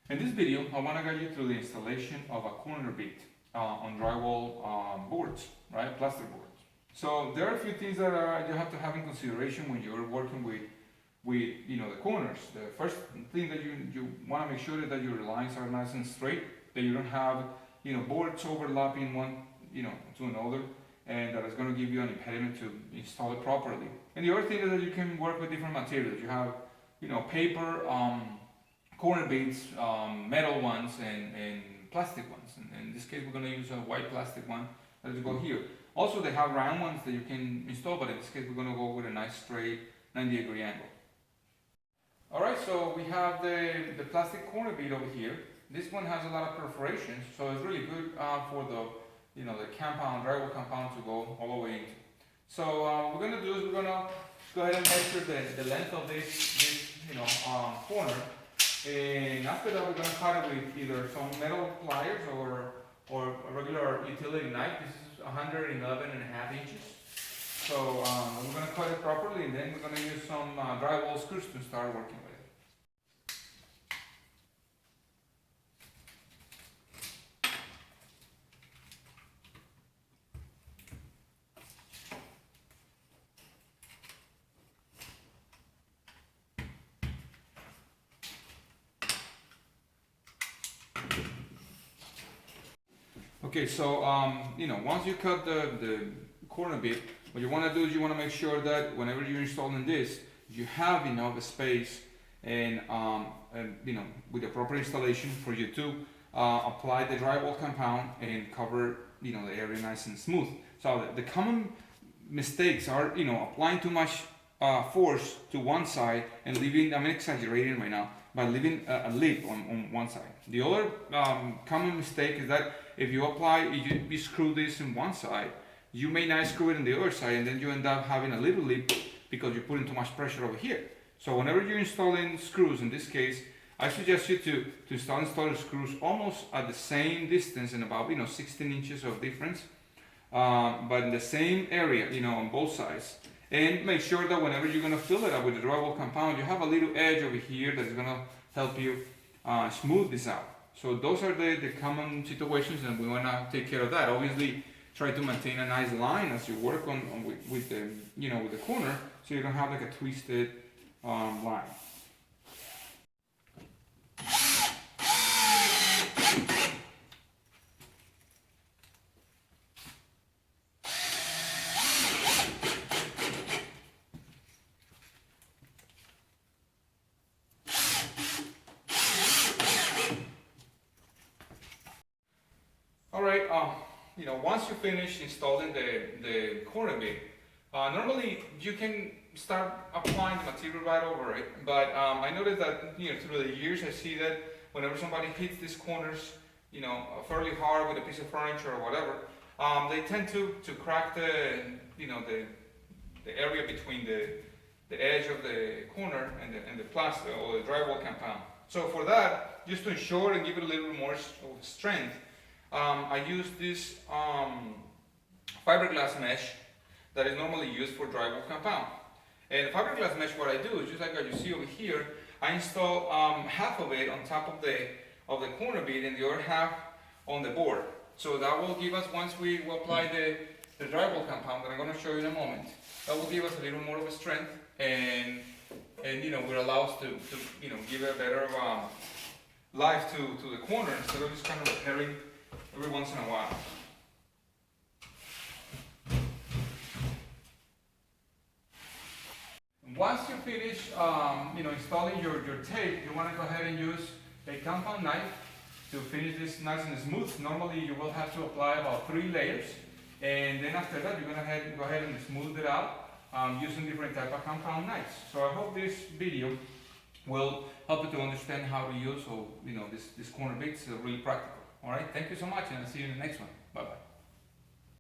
In this video, I want to guide you through the installation of a corner bead on drywall boards, right? Plaster boards. So there are a few things that you have to have in consideration when you're working with the corners. The first thing that you want to make sure is that your lines are nice and straight, that you don't have boards overlapping one to another, and that is going to give you an impediment to install it properly. And the other thing is that you can work with different materials. You have paper, corner beads, metal ones, and plastic ones. And in this case, we're going to use a white plastic one that will go here. Also, they have round ones that you can install, but in this case, we're going to go with a nice straight 90-degree angle. Alright, so we have the plastic corner bead over here. This one has a lot of perforations, so it's really good for the drywall compound to go all the way into. So what we're going to do is we're going to go ahead and measure the length of this corner. And after that, we're going to cut it with either some metal pliers or a regular utility knife. This is 111.5 inches. So we're going to cut it properly, and then we're going to use some drywall screws to start working with it. Okay, so once you cut the corner bead, what you want to do is you want to make sure that whenever you're installing this, you have enough space and with the proper installation for you to apply the drywall compound and cover the area nice and smooth. So the common mistakes are applying too much force to one side and leaving, I'm exaggerating right now, by leaving a lip on one side. The other common mistake is that if you screw this in one side, you may not screw it on the other side, and then you end up having a little lip because you're putting too much pressure over here. So whenever you're installing screws, in this case, I suggest you to install the screws almost at the same distance, and about 16 inches of difference, but in the same area, on both sides. And make sure that whenever you're going to fill it up with the drywall compound, you have a little edge over here that is going to help you smooth this out. So those are the common situations, and we want to take care of that. Obviously, try to maintain a nice line as you work with the corner, so you don't have like a twisted line. Alright, once you finish installing the corner bead, normally you can start applying the material right over it, but I noticed that through the years I see that whenever somebody hits these corners fairly hard with a piece of furniture or whatever, they tend to crack the area between the edge of the corner and the plaster or the drywall compound. So for that, just to ensure and give it a little more strength, I use this fiberglass mesh that is normally used for drywall compound. And fiberglass mesh, what I do is just like what you see over here, I install half of it on top of the corner bead and the other half on the board. So that will give us, once we apply the drywall compound that I'm going to show you in a moment, that will give us a little more of a strength and will allow us to give a better life to the corner instead of just kind of repairing every once in a while. Once you finish installing your tape, you want to go ahead and use a compound knife to finish this nice and smooth. Normally you will have to apply about 3 layers, and then after that you're going to go ahead and smooth it out using different type of compound knives. So I hope this video will help you to understand how to use this corner beads. Really practical. Alright, thank you so much, and I'll see you in the next one. Bye bye.